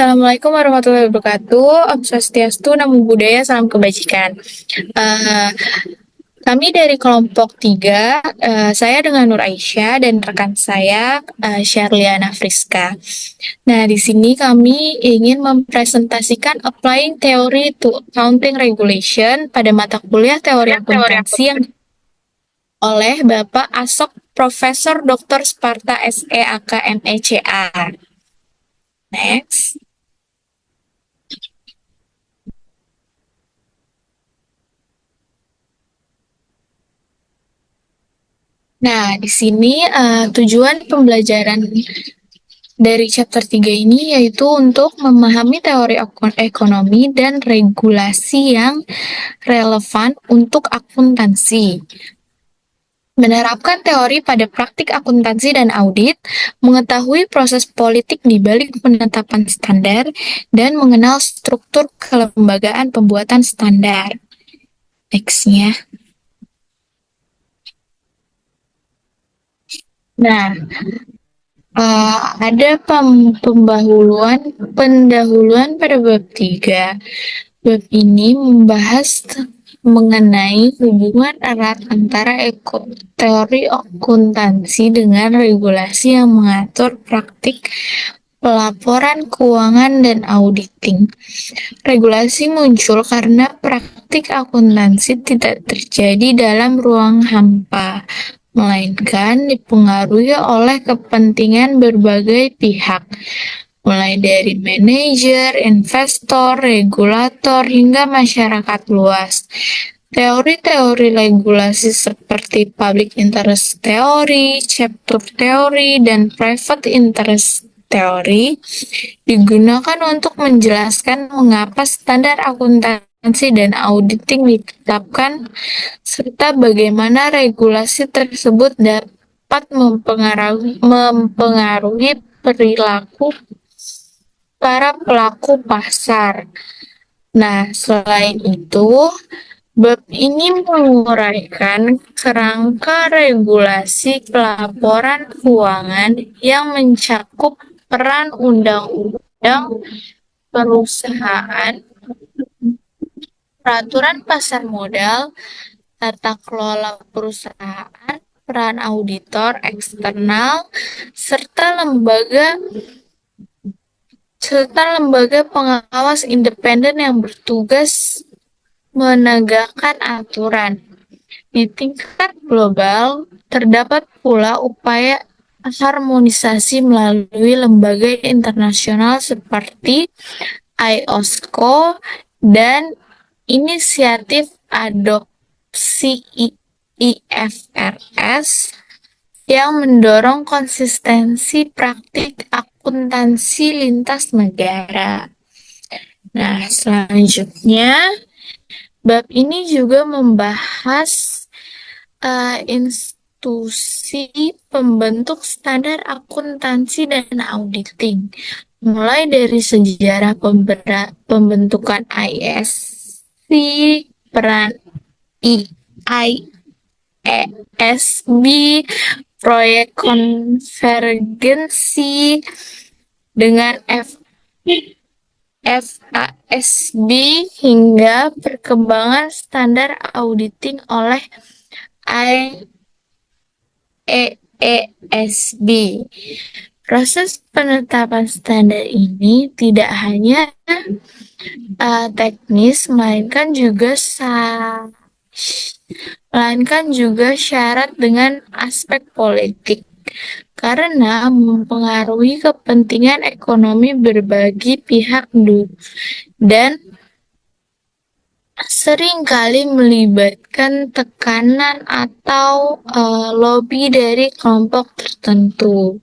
Assalamualaikum warahmatullahi wabarakatuh. Om Swastiastu, Namo Buddhaya, salam kebajikan. Eh, Kami dari kelompok 3, saya dengan Nur Aisyah dan rekan saya Syarliana Friska. Nah, di sini kami ingin mempresentasikan applying theory to accounting regulation pada mata kuliah teori akuntansi yang oleh Bapak Asok Profesor Dr. Sparta SE AK MECA. Next. Nah, di sini tujuan pembelajaran dari chapter 3 ini yaitu untuk memahami teori ekonomi dan regulasi yang relevan untuk akuntansi. Menerapkan teori pada praktik akuntansi dan audit, mengetahui proses politik di balik penetapan standar, dan mengenal struktur kelembagaan pembuatan standar. Next-nya. Nah, ada pendahuluan pada bab 3. Bab ini membahas mengenai hubungan erat antara teori akuntansi dengan regulasi yang mengatur praktik pelaporan keuangan dan auditing. Regulasi muncul karena praktik akuntansi tidak terjadi dalam ruang hampa, melainkan dipengaruhi oleh kepentingan berbagai pihak, mulai dari manajer, investor, regulator, hingga masyarakat luas. Teori-teori regulasi seperti public interest theory, chapter theory, dan private interest theory digunakan untuk menjelaskan mengapa standar akuntansi dan auditing ditetapkan, serta bagaimana regulasi tersebut dapat mempengaruhi perilaku para pelaku pasar. Nah, selain itu, bab ini menguraikan kerangka regulasi pelaporan keuangan yang mencakup peran undang-undang perusahaan, peraturan pasar modal, tata kelola perusahaan, peran auditor eksternal, serta lembaga pengawas independen yang bertugas menegakkan aturan. Di tingkat global, terdapat pula upaya harmonisasi melalui lembaga internasional seperti IOSCO dan inisiatif adopsi IFRS yang mendorong konsistensi praktik akuntansi lintas negara. Nah, selanjutnya, bab ini juga membahas institusi pembentuk standar akuntansi dan auditing, mulai dari sejarah pembentukan ISC, peran IASB, proyek konvergensi dengan FASB, hingga perkembangan standar auditing oleh IASB. Proses penetapan standar ini tidak hanya teknis, melainkan juga syarat dengan aspek politik, karena mempengaruhi kepentingan ekonomi berbagi pihak dan seringkali melibatkan tekanan atau lobby dari kelompok tertentu.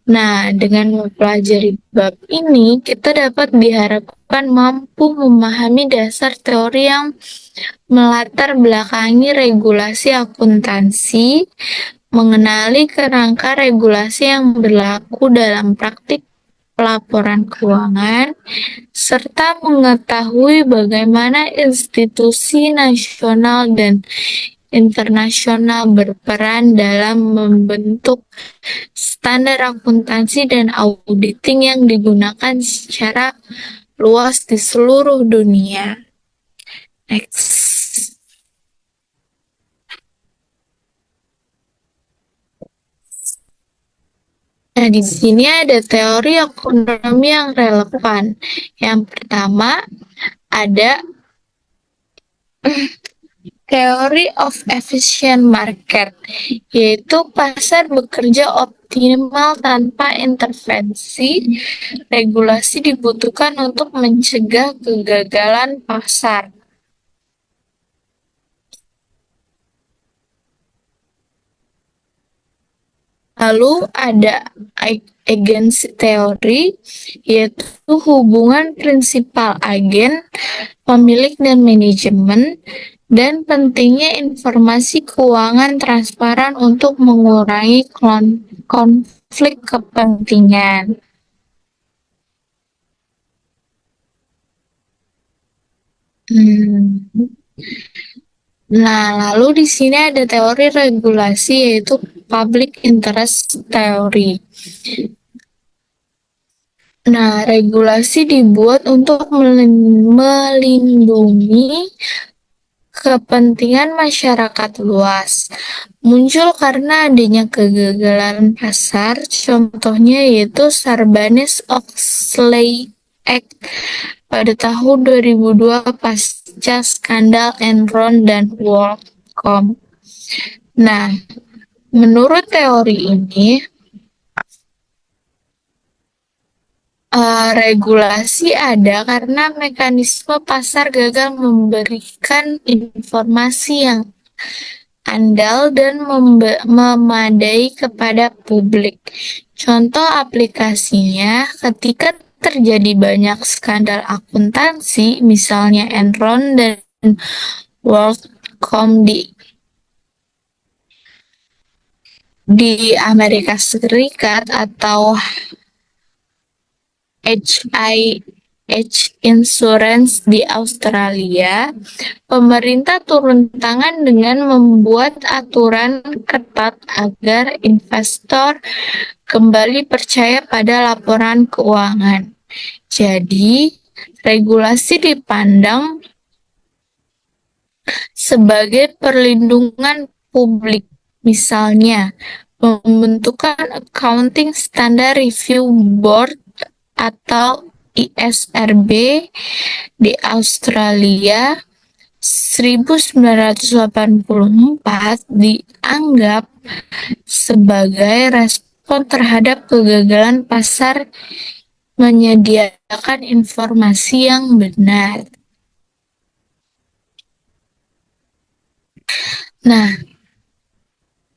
Nah, dengan mempelajari bab ini, kita dapat diharapkan mampu memahami dasar teori yang melatar belakangi regulasi akuntansi, mengenali kerangka regulasi yang berlaku dalam praktik pelaporan keuangan, serta mengetahui bagaimana institusi nasional dan internasional berperan dalam membentuk standar akuntansi dan auditing yang digunakan secara luas di seluruh dunia. Next. Nah, di sini ada teori ekonomi yang relevan. Yang pertama, ada Theory of Efficient Market, yaitu pasar bekerja optimal tanpa intervensi. Regulasi dibutuhkan untuk mencegah kegagalan pasar. Lalu ada agency theory, yaitu hubungan prinsipal agen, pemilik dan manajemen, dan pentingnya informasi keuangan transparan untuk mengurangi konflik kepentingan. Nah, lalu di sini ada teori regulasi yaitu public interest theory. Nah, regulasi dibuat untuk melindungi kepentingan masyarakat luas. Muncul karena adanya kegagalan pasar, contohnya yaitu Sarbanes-Oxley Act pada tahun 2002 pasca skandal Enron dan WorldCom. Nah, menurut teori ini, regulasi ada karena mekanisme pasar gagal memberikan informasi yang andal dan memadai kepada publik. Contoh aplikasinya, ketika terjadi banyak skandal akuntansi, misalnya Enron dan WorldCom di Amerika Serikat atau HIH Insurance di Australia, pemerintah turun tangan dengan membuat aturan ketat agar investor kembali percaya pada laporan keuangan. Jadi, regulasi dipandang sebagai perlindungan publik. Misalnya, pembentukan Accounting Standard Review Board atau ISRB di Australia 1984 dianggap sebagai respon terhadap kegagalan pasar menyediakan informasi yang benar. Nah,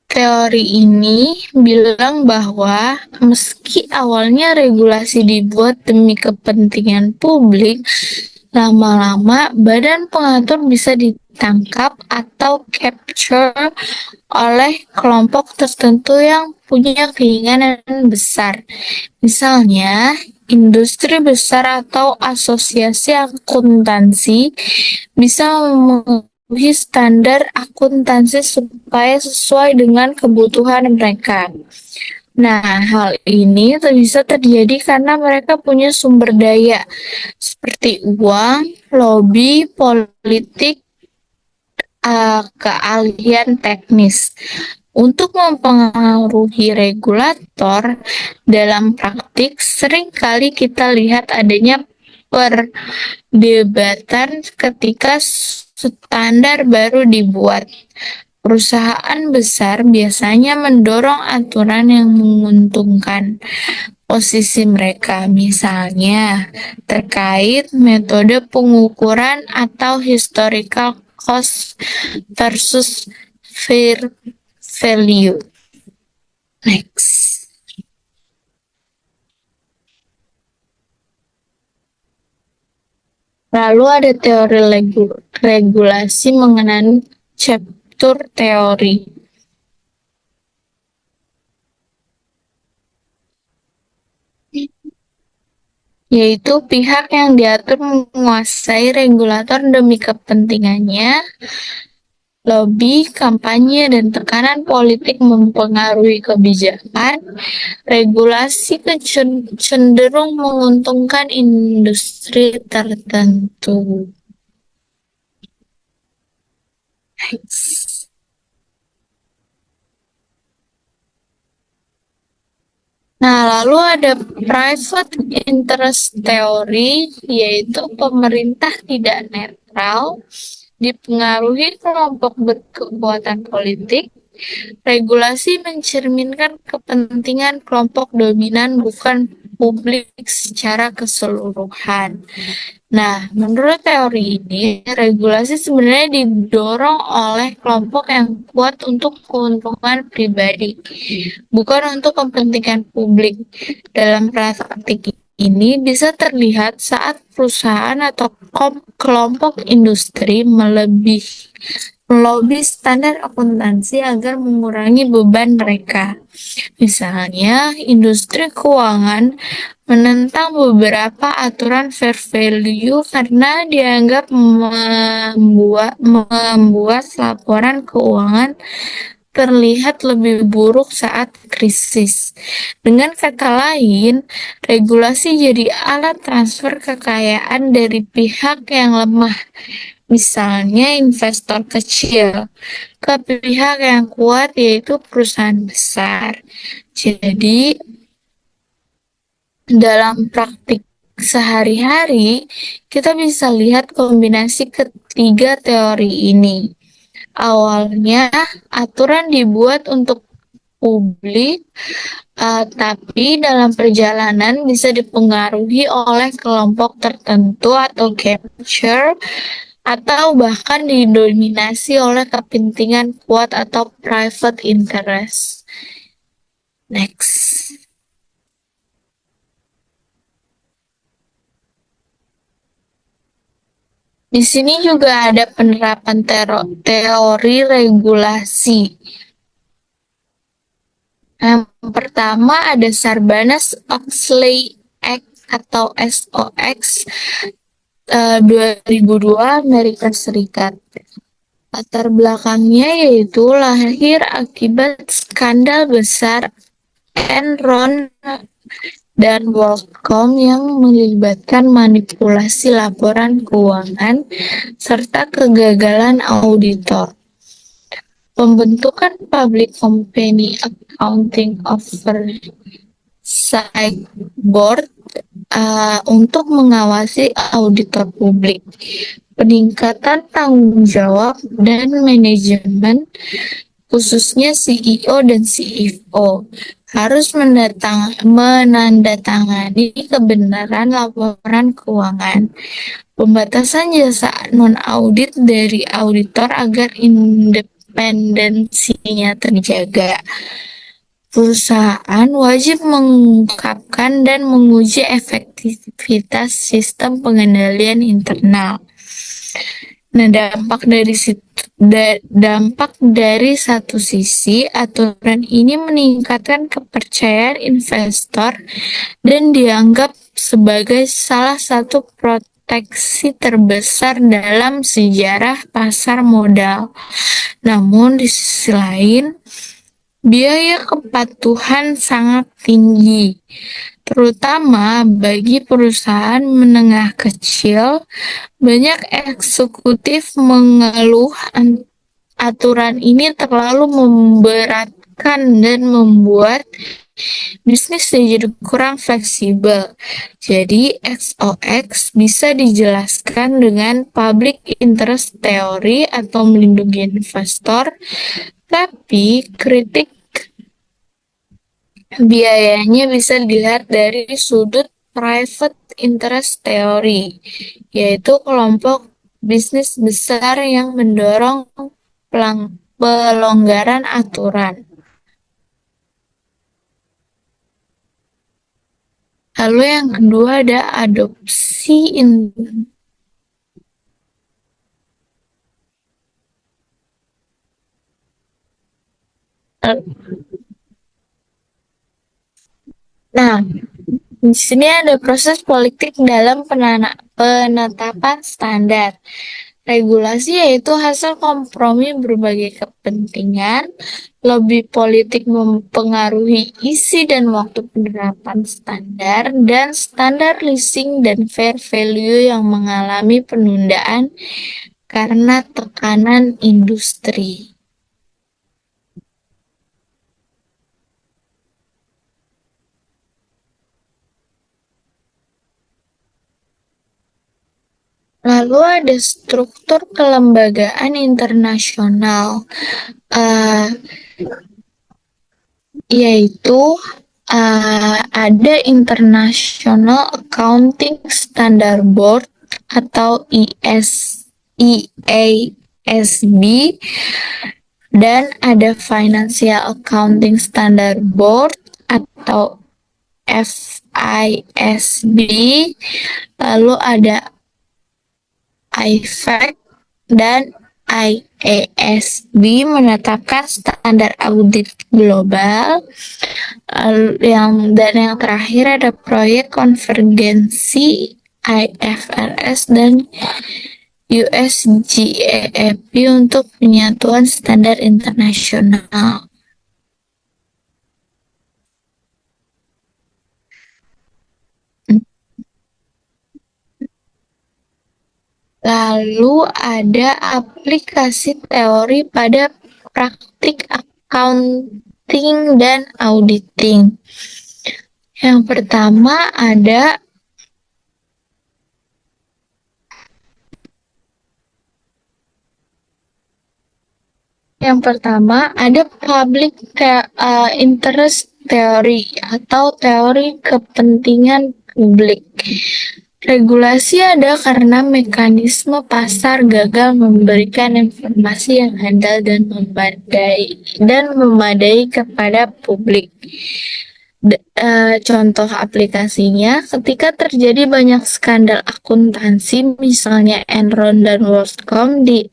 teori ini bilang bahwa meski awalnya regulasi dibuat demi kepentingan publik, lama-lama badan pengatur bisa ditangkap atau capture oleh kelompok tertentu yang punya keinginan besar. Misalnya, industri besar atau asosiasi akuntansi bisa memenuhi standar akuntansi supaya sesuai dengan kebutuhan mereka. Nah, hal ini bisa terjadi karena mereka punya sumber daya seperti uang, lobby, politik, keahlian teknis. Untuk mempengaruhi regulator, dalam praktik seringkali kita lihat adanya perdebatan ketika standar baru dibuat. Perusahaan besar biasanya mendorong aturan yang menguntungkan posisi mereka, misalnya terkait metode pengukuran atau historical cost versus fair value. Next. Lalu ada teori regulasi mengenai chapter teori. Yaitu pihak yang diatur menguasai regulator demi kepentingannya Lobby, kampanye, dan tekanan politik mempengaruhi kebijakan. Regulasi cenderung menguntungkan industri tertentu. Next. Nah, lalu ada private interest theory, yaitu pemerintah tidak netral, dipengaruhi kelompok berkekuatan politik. Regulasi mencerminkan kepentingan kelompok dominan, bukan publik secara keseluruhan. Nah, menurut teori ini, regulasi sebenarnya didorong oleh kelompok yang kuat untuk keuntungan pribadi, bukan untuk kepentingan publik. Dalam praktik ini bisa terlihat saat perusahaan atau kelompok industri melobi standar akuntansi agar mengurangi beban mereka. Misalnya, industri keuangan menentang beberapa aturan fair value karena dianggap membuat laporan keuangan terlihat lebih buruk saat krisis. Dengan kata lain, regulasi jadi alat transfer kekayaan dari pihak yang lemah, misalnya investor kecil, ke pihak yang kuat, yaitu perusahaan besar. Jadi, dalam praktik sehari-hari, kita bisa lihat kombinasi ketiga teori ini. Awalnya, aturan dibuat untuk publik, tapi dalam perjalanan bisa dipengaruhi oleh kelompok tertentu atau capture, atau bahkan didominasi oleh kepentingan kuat atau private interest. Next. Di sini juga ada penerapan teori regulasi. Yang pertama ada Sarbanes-Oxley Act atau SOX 2002 Amerika Serikat. Latar belakangnya yaitu lahir akibat skandal besar Enron dan WorldCom yang melibatkan manipulasi laporan keuangan serta kegagalan auditor. Pembentukan Public Company Accounting Oversight Board untuk mengawasi auditor publik, peningkatan tanggung jawab dan manajemen, khususnya CEO dan CFO, harus menandatangani kebenaran laporan keuangan, pembatasan jasa non-audit dari auditor agar independensinya terjaga. Perusahaan wajib mengungkapkan dan menguji efektivitas sistem pengendalian internal. Nah, dampak dari satu sisi, aturan ini meningkatkan kepercayaan investor dan dianggap sebagai salah satu proteksi terbesar dalam sejarah pasar modal. Namun, di sisi lain, biaya kepatuhan sangat tinggi, terutama bagi perusahaan menengah kecil. Banyak eksekutif mengeluh aturan ini terlalu memberatkan dan membuat bisnis jadi kurang fleksibel. Jadi, XOX bisa dijelaskan dengan public interest theory atau melindungi investor, tapi kritik biayanya bisa dilihat dari sudut private interest theory, yaitu kelompok bisnis besar yang mendorong pelonggaran aturan. Lalu yang kedua ada adopsi Nah, di sini ada proses politik dalam penetapan standar. Regulasi yaitu hasil kompromi berbagai kepentingan, lobby politik mempengaruhi isi dan waktu penerapan standar, dan standar leasing dan fair value yang mengalami penundaan karena tekanan industri. Lalu ada struktur kelembagaan internasional, uh, yaitu ada International Accounting Standard Board atau IASB, dan ada Financial Accounting Standard Board atau FISB, lalu ada IFAC dan IASB menetapkan standar audit global. Yang terakhir ada proyek konvergensi IFRS dan USGAAP untuk penyatuan standar internasional. Lalu ada aplikasi teori pada praktik accounting dan auditing. Yang pertama ada public interest theory atau teori kepentingan publik. Regulasi ada karena mekanisme pasar gagal memberikan informasi yang handal dan memadai kepada publik. Contoh aplikasinya, ketika terjadi banyak skandal akuntansi, misalnya Enron dan WorldCom di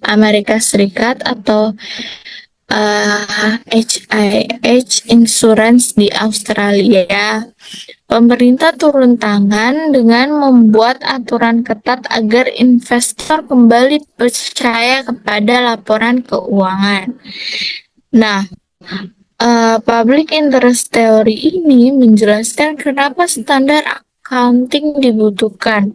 Amerika Serikat atau HIH Insurance di Australia, pemerintah turun tangan dengan membuat aturan ketat agar investor kembali percaya kepada laporan keuangan. Nah, public interest theory ini menjelaskan kenapa standar accounting dibutuhkan.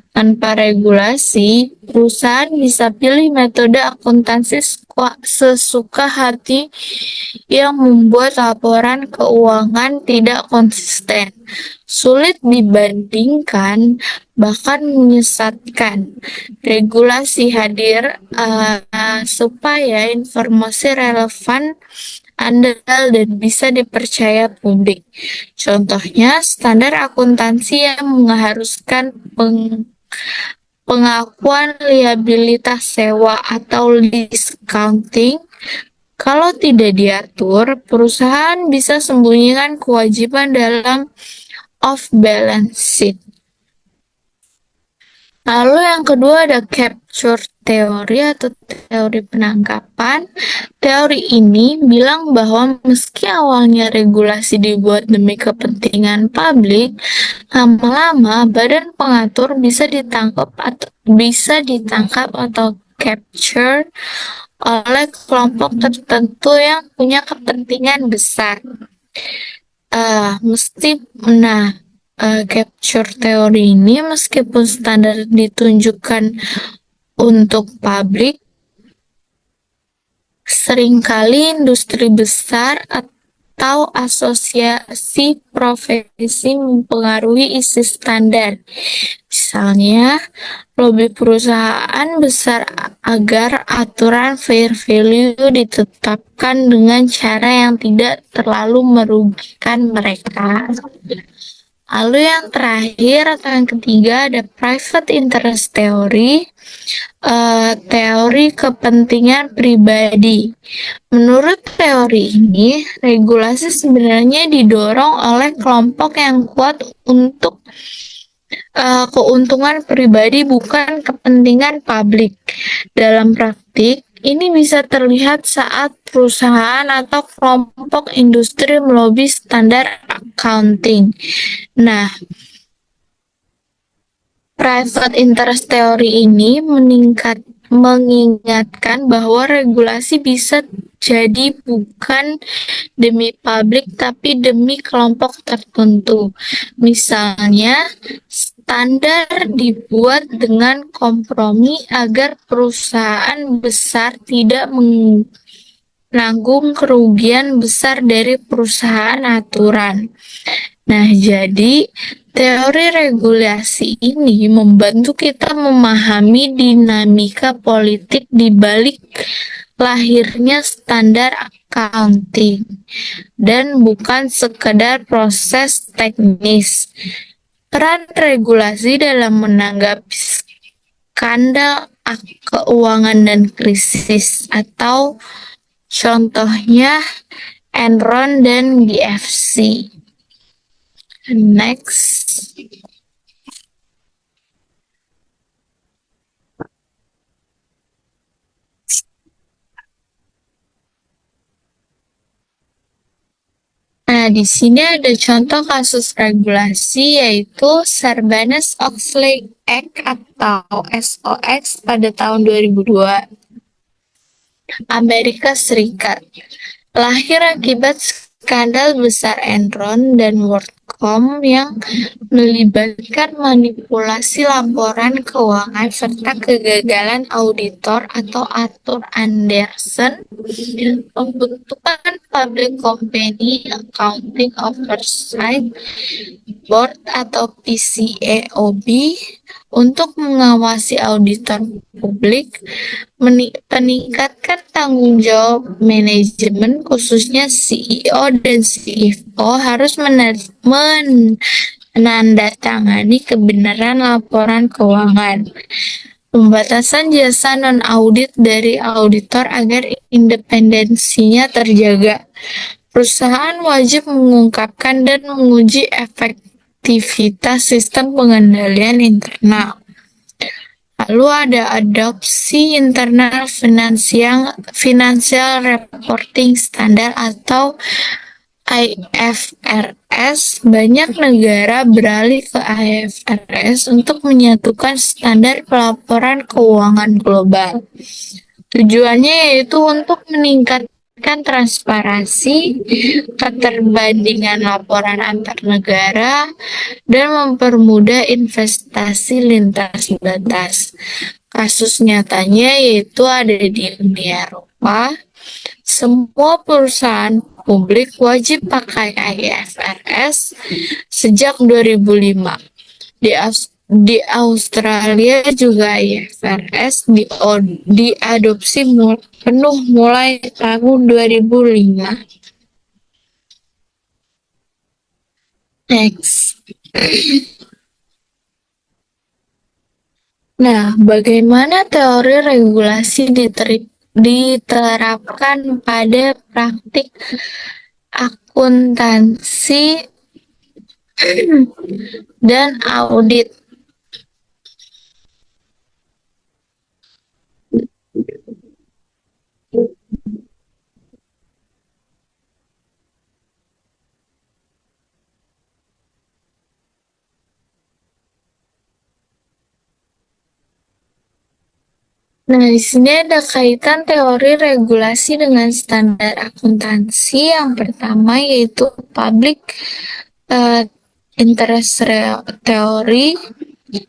Tanpa regulasi, perusahaan bisa pilih metode akuntansi sesuka hati yang membuat laporan keuangan tidak konsisten, sulit dibandingkan, bahkan menyesatkan. Regulasi hadir supaya informasi relevan, andal, dan bisa dipercaya publik. Contohnya, standar akuntansi yang mengharuskan pengakuan liabilitas sewa atau lease accounting. Kalau tidak diatur, perusahaan bisa sembunyikan kewajiban dalam off-balance sheet. Lalu yang kedua ada capture teori atau teori penangkapan. Teori ini bilang bahwa meski awalnya regulasi dibuat demi kepentingan publik, lama-lama badan pengatur bisa ditangkap atau capture oleh kelompok tertentu yang punya kepentingan besar. Capture teori ini meskipun standar ditunjukkan untuk publik, seringkali industri besar atau asosiasi profesi mempengaruhi isi standar. Misalnya, lobby perusahaan besar agar aturan fair value ditetapkan dengan cara yang tidak terlalu merugikan mereka. Lalu yang terakhir atau yang ketiga ada private interest theory, teori kepentingan pribadi. Menurut teori ini, regulasi sebenarnya didorong oleh kelompok yang kuat untuk keuntungan pribadi, bukan kepentingan publik. Dalam praktik, ini bisa terlihat saat perusahaan atau kelompok industri melobi standar accounting. Nah, Private interest theory ini mengingatkan bahwa regulasi bisa jadi bukan demi publik tapi demi kelompok tertentu. Misalnya, standar dibuat dengan kompromi agar perusahaan besar tidak menanggung kerugian besar dari perusahaan aturan. Nah, jadi teori regulasi ini membantu kita memahami dinamika politik di balik lahirnya standar accounting dan bukan sekedar proses teknis. Peran regulasi dalam menanggapi skandal keuangan dan krisis atau contohnya Enron dan GFC. Next. Nah, di sini ada contoh kasus regulasi yaitu Sarbanes-Oxley Act atau SOX pada tahun 2002, Amerika Serikat. Lahir akibat skandal besar Enron dan WorldCom yang melibatkan manipulasi laporan keuangan serta kegagalan auditor atau Arthur Andersen pembentukan Public Company Accounting Oversight Board atau PCAOB untuk mengawasi auditor publik, meningkatkan tanggung jawab manajemen khususnya CEO dan CFO harus menandatangani kebenaran laporan keuangan. Pembatasan jasa non-audit dari auditor agar independensinya terjaga. Perusahaan wajib mengungkapkan dan menguji efektivitas sistem pengendalian internal. Lalu ada adopsi internal financial reporting standard atau IFRS. Banyak negara beralih ke IFRS untuk menyatukan standar pelaporan keuangan global. Tujuannya yaitu untuk meningkatkan transparansi, keterbandingan laporan antar negara, dan mempermudah investasi lintas batas. Kasus nyatanya yaitu ada di Uni Eropa. Semua perusahaan publik wajib pakai IFRS sejak 2005. Di Australia juga IFRS diadopsi penuh mulai tahun 2005. Next. Nah, bagaimana teori regulasi diterapkan pada praktik akuntansi dan audit? Nah, di sini ada kaitan teori regulasi dengan standar akuntansi. Yang pertama yaitu public interest theory,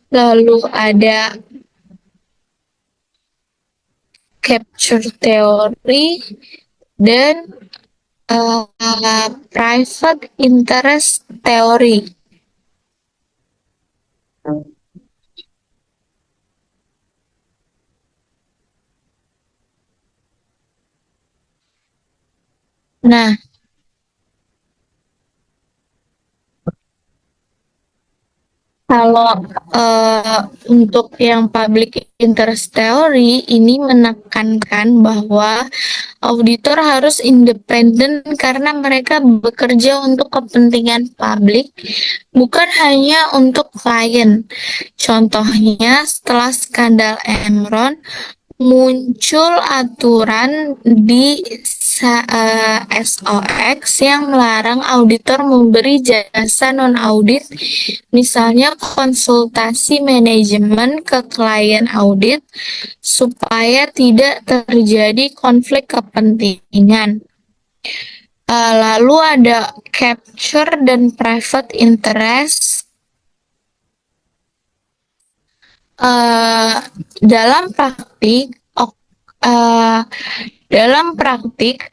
lalu ada capture theory, dan private interest theory. Nah, kalau untuk yang public interest theory ini menekankan bahwa auditor harus independen karena mereka bekerja untuk kepentingan publik, bukan hanya untuk klien. Contohnya, setelah skandal Enron, muncul aturan di SOX yang melarang auditor memberi jasa non-audit, misalnya konsultasi manajemen ke klien audit, supaya tidak terjadi konflik kepentingan. Lalu ada capture dan private interest. Dalam praktik,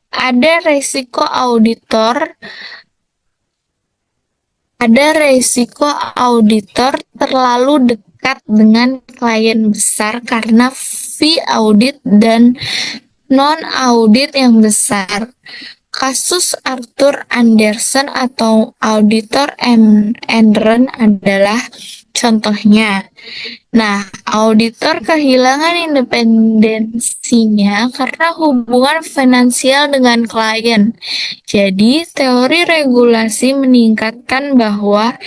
ada resiko auditor terlalu dekat dengan klien besar karena fee audit dan non-audit yang besar. Kasus Arthur Andersen atau Auditor Enron adalah contohnya. Nah, auditor kehilangan independensinya karena hubungan finansial dengan klien. Jadi, teori regulasi meningkatkan bahwa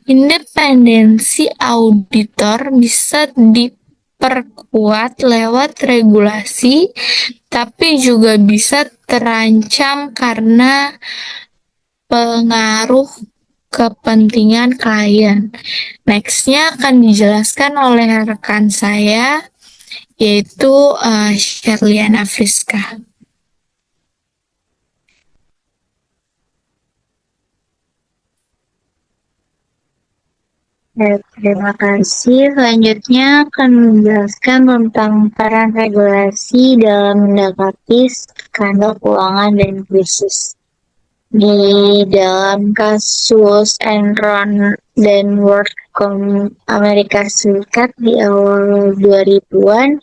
independensi auditor bisa diperkuat lewat regulasi, tapi juga bisa terancam karena pengaruh kepentingan klien. Nextnya akan dijelaskan oleh rekan saya, yaitu Sherliana Friska. Terima kasih. Selanjutnya akan menjelaskan tentang peran regulasi dalam mendekati skandal keuangan dan krisis. Di dalam kasus Enron dan WorldCom Amerika Serikat di awal 2000-an,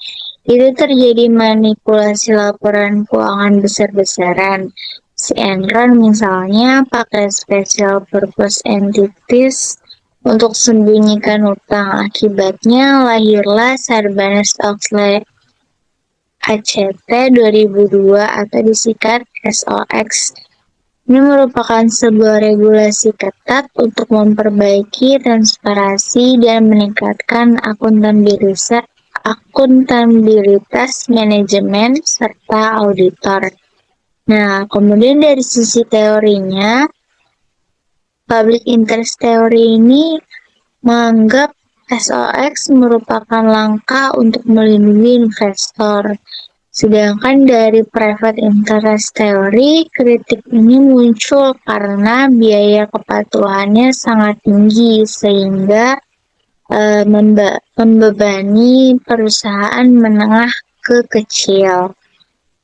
itu terjadi manipulasi laporan keuangan besar-besaran. Si Enron misalnya pakai special purpose entities untuk sembunyikan utang. Akibatnya lahirlah Sarbanes-Oxley ACT 2002 atau disingkat SOX. Ini merupakan sebuah regulasi ketat untuk memperbaiki transparansi dan meningkatkan akuntabilitas manajemen serta auditor. Nah, kemudian dari sisi teorinya, public interest theory ini menganggap SOX merupakan langkah untuk melindungi investor. Sedangkan dari private interest theory, kritik ini muncul karena biaya kepatuhannya sangat tinggi sehingga membebani perusahaan menengah ke kecil.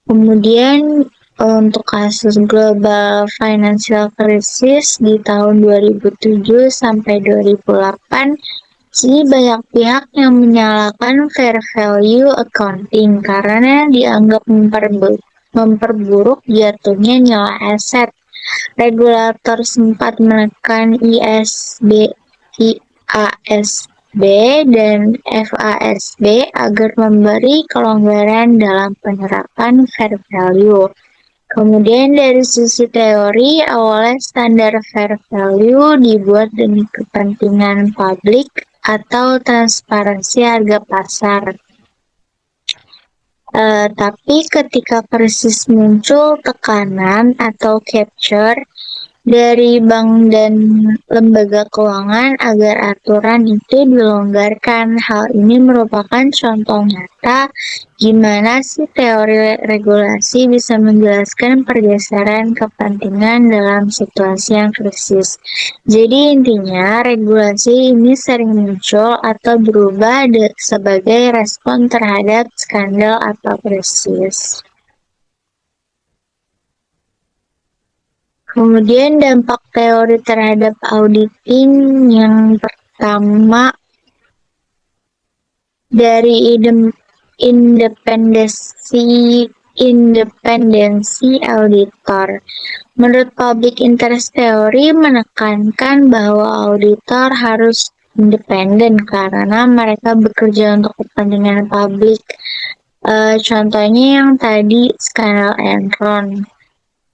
Kemudian untuk kasus global financial crisis di tahun 2007 sampai 2008, jadi banyak pihak yang menyalahkan fair value accounting karena dianggap memperburuk jatuhnya nilai aset. Regulator sempat menekan IASB dan FASB agar memberi kelonggaran dalam penerapan fair value. Kemudian dari sisi teori, awalnya standar fair value dibuat demi kepentingan publik atau transparansi harga pasar. Tapi ketika krisis muncul tekanan atau capture dari bank dan lembaga keuangan agar aturan itu dilonggarkan. Hal ini merupakan contoh nyata gimana sih teori regulasi bisa menjelaskan pergeseran kepentingan dalam situasi yang krisis. Jadi intinya regulasi ini sering muncul atau berubah sebagai respon terhadap skandal atau krisis. Kemudian dampak teori terhadap auditing yang pertama dari independensi auditor. Menurut public interest theory menekankan bahwa auditor harus independen karena mereka bekerja untuk kepentingan publik. Contohnya yang tadi skandal Enron.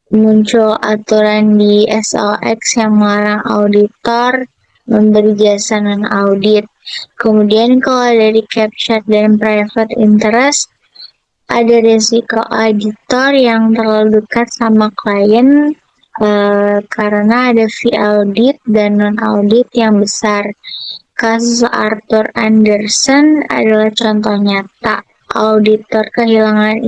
Muncul aturan di SOX yang melarang auditor memberi jasa non-audit. Kemudian kalau dari capture dan private interest, ada resiko auditor yang terlalu dekat sama klien karena ada fee audit dan non-audit yang besar. Kasus Arthur Andersen adalah contoh nyata. Auditor kehilangan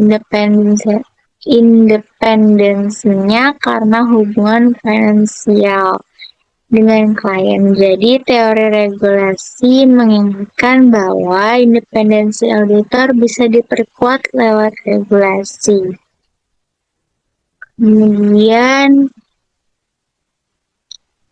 independensinya karena hubungan finansial dengan klien. Jadi teori regulasi mengingatkan bahwa independensi auditor bisa diperkuat lewat regulasi. Kemudian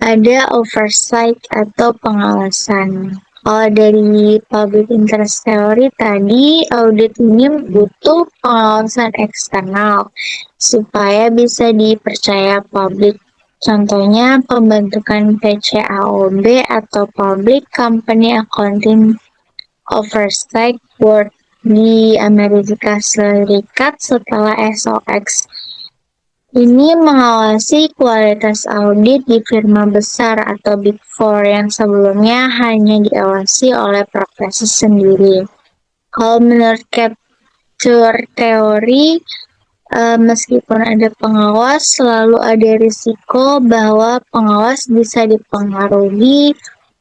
ada oversight atau pengawasan. Kalau dari public interest theory tadi, audit ini butuh pengawasan eksternal supaya bisa dipercaya publik. Contohnya pembentukan PCAOB atau Public Company Accounting Oversight Board di Amerika Serikat setelah SOX. Ini mengawasi kualitas audit di firma besar atau Big Four yang sebelumnya hanya diawasi oleh profesi sendiri. Kalau menurut capture teori, meskipun ada pengawas, selalu ada risiko bahwa pengawas bisa dipengaruhi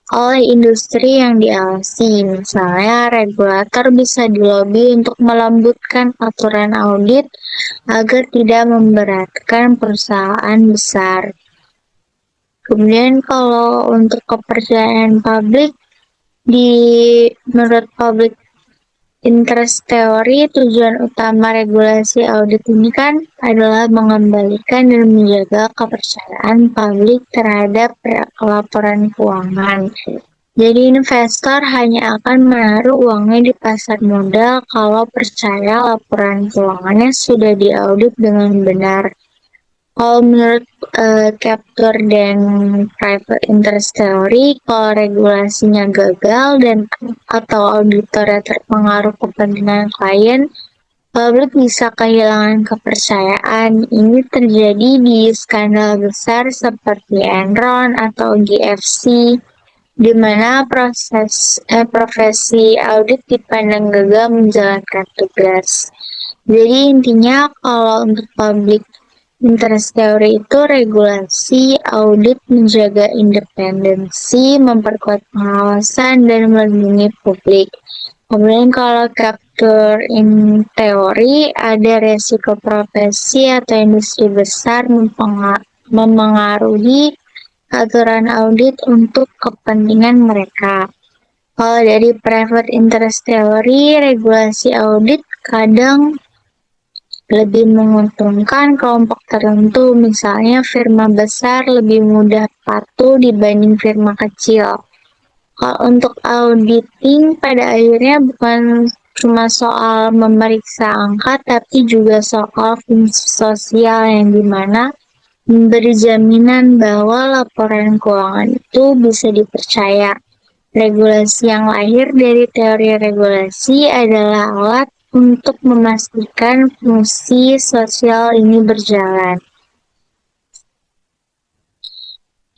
oleh industri yang diawasi. Misalnya, regulator bisa dilobi untuk melembutkan aturan audit agar tidak memberatkan perusahaan besar. Kemudian kalau untuk kepercayaan publik, menurut public interest teori, tujuan utama regulasi audit ini kan adalah mengembalikan dan menjaga kepercayaan publik terhadap laporan keuangan. Jadi investor hanya akan menaruh uangnya di pasar modal kalau percaya laporan keuangannya sudah diaudit dengan benar. Kalau menurut capture dan private interest theory, kalau regulasinya gagal dan atau auditornya terpengaruh kepentingan klien, publik bisa kehilangan kepercayaan. Ini terjadi di skandal besar seperti Enron atau GFC, di mana profesi audit dipandang gagal menjalankan tugas. Jadi intinya kalau untuk public interest teori itu regulasi audit menjaga independensi, memperkuat pengawasan, dan melindungi publik. Kemudian kalau capture in teori, ada resiko profesi atau industri besar memengaruhi aturan audit untuk kepentingan mereka. Kalau dari private interest teori, regulasi audit kadang lebih menguntungkan kelompok tertentu, misalnya firma besar lebih mudah patuh dibanding firma kecil. Kalau untuk auditing pada akhirnya bukan cuma soal memeriksa angka, tapi juga soal fungsi sosial yang dimana memberi jaminan bahwa laporan keuangan itu bisa dipercaya. Regulasi yang lahir dari teori regulasi adalah alat untuk memastikan fungsi sosial ini berjalan.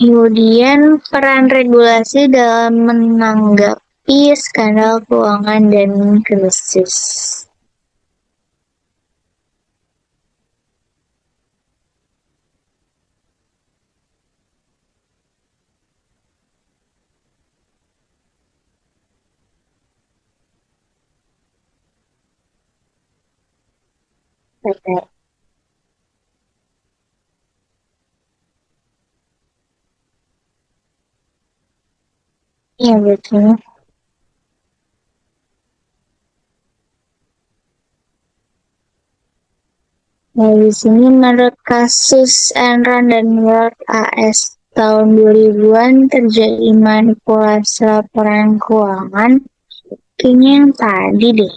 Kemudian peran regulasi dalam menanggapi skandal keuangan dan krisis. Okay. Iya betul. Nah, di sini menurut kasus Enron dan World AS tahun 2000-an terjadi manipulasi laporan keuangan. Kayaknya yang tadi deh.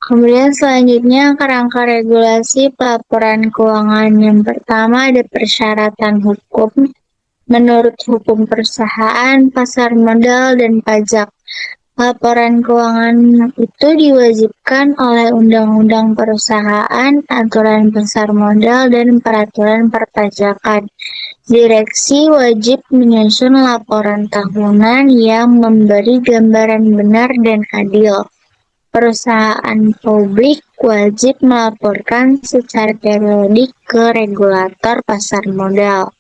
Kemudian selanjutnya kerangka regulasi pelaporan keuangan. Yang pertama ada persyaratan hukum menurut hukum perusahaan, pasar modal, dan pajak. Laporan keuangan itu diwajibkan oleh Undang-Undang Perusahaan, Aturan Pasar Modal, dan Peraturan Perpajakan. Direksi wajib menyusun laporan tahunan yang memberi gambaran benar dan adil. Perusahaan publik wajib melaporkan secara periodik ke regulator pasar modal.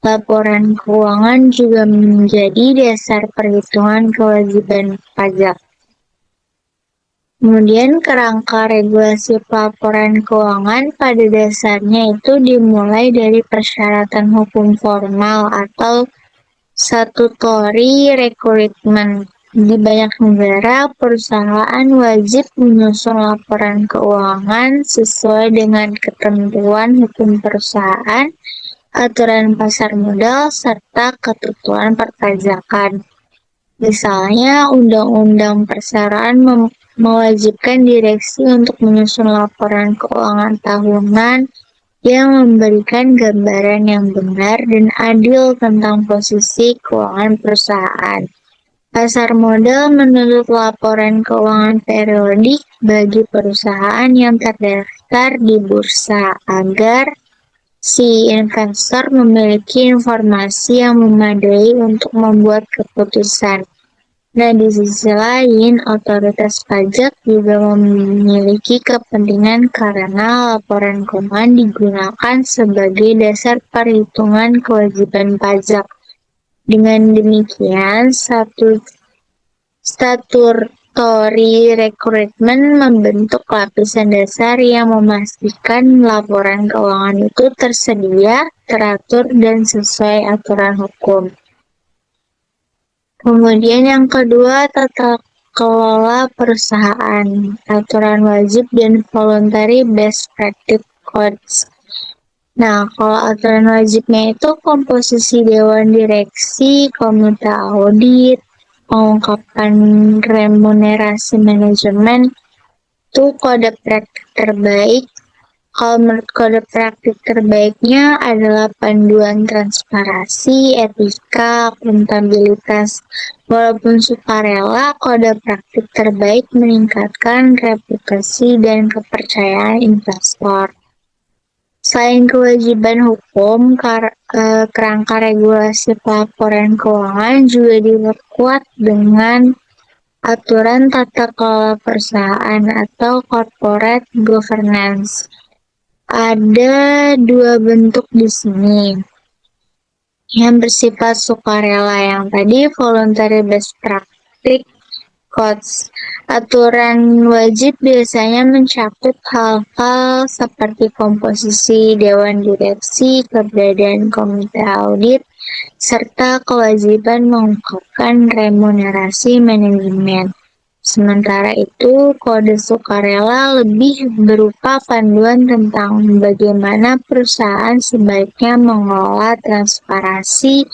Laporan keuangan juga menjadi dasar perhitungan kewajiban pajak. Kemudian kerangka regulasi pelaporan keuangan pada dasarnya itu dimulai dari persyaratan hukum formal atau statutory requirement. Di banyak negara, perusahaan wajib menyusun laporan keuangan sesuai dengan ketentuan hukum perusahaan, aturan pasar modal, serta ketentuan perpajakan. Misalnya, Undang-Undang Persamaan mewajibkan direksi untuk menyusun laporan keuangan tahunan yang memberikan gambaran yang benar dan adil tentang posisi keuangan perusahaan. Pasar modal menuntut laporan keuangan periodik bagi perusahaan yang terdaftar di bursa agar si investor memiliki informasi yang memadai untuk membuat keputusan. Nah, di sisi lain, otoritas pajak juga memiliki kepentingan karena laporan keuangan digunakan sebagai dasar perhitungan kewajiban pajak. Dengan demikian, statutory requirement membentuk lapisan dasar yang memastikan laporan keuangan itu tersedia, teratur, dan sesuai aturan hukum. Kemudian yang kedua, tata kelola perusahaan, aturan wajib dan voluntary best practice codes. Nah, kalau aturan wajibnya itu komposisi dewan direksi, komite audit, pengungkapan remunerasi manajemen, itu kode praktik terbaik. Kalau menurut kode praktik terbaiknya adalah panduan transparansi, etika, akuntabilitas. Walaupun sukarela, kode praktik terbaik meningkatkan reputasi dan kepercayaan investor. Selain kewajiban hukum, kerangka regulasi pelaporan keuangan juga diperkuat dengan aturan tata kelola perusahaan atau corporate governance. Ada dua bentuk di sini. Yang bersifat sukarela yang tadi voluntary best practice codes. Aturan wajib biasanya mencakup hal-hal seperti komposisi dewan direksi, keberadaan komite audit, serta kewajiban mengungkapkan remunerasi manajemen. Sementara itu, kode sukarela lebih berupa panduan tentang bagaimana perusahaan sebaiknya mengelola transparansi,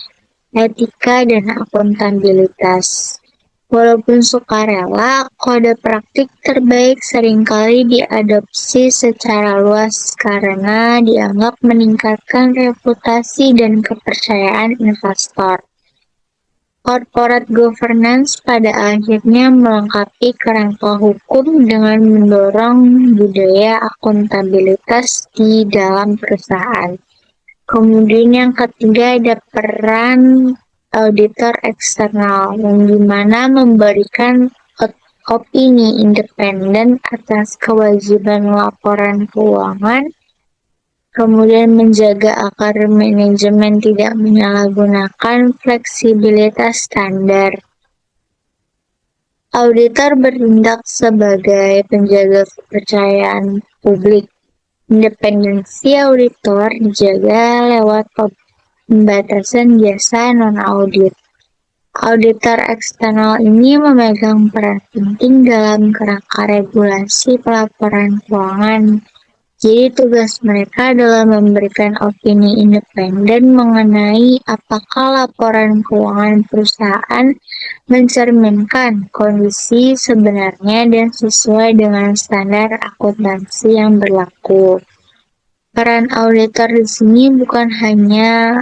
etika, dan akuntabilitas. Walaupun sukarela, kode praktik terbaik seringkali diadopsi secara luas karena dianggap meningkatkan reputasi dan kepercayaan investor. Corporate governance pada akhirnya melengkapi kerangka hukum dengan mendorong budaya akuntabilitas di dalam perusahaan. Kemudian yang ketiga ada peran auditor eksternal, yang dimana memberikan opini independen atas kewajiban laporan keuangan, kemudian menjaga agar manajemen tidak menyalahgunakan fleksibilitas standar. Auditor bertindak sebagai penjaga kepercayaan publik. Independensi auditor dijaga lewat pembatasan jasa non-audit. Auditor eksternal ini memegang peran penting dalam kerangka regulasi pelaporan keuangan. Jadi tugas mereka adalah memberikan opini independen mengenai apakah laporan keuangan perusahaan mencerminkan kondisi sebenarnya dan sesuai dengan standar akuntansi yang berlaku. Peran auditor di sini bukan hanya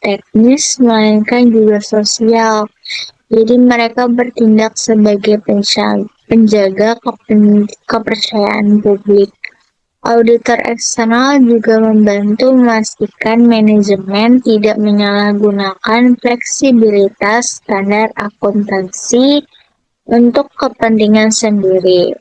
teknis, melainkan juga sosial. Jadi mereka bertindak sebagai penjaga kepercayaan publik. Auditor eksternal juga membantu memastikan manajemen tidak menyalahgunakan fleksibilitas standar akuntansi untuk kepentingan sendiri.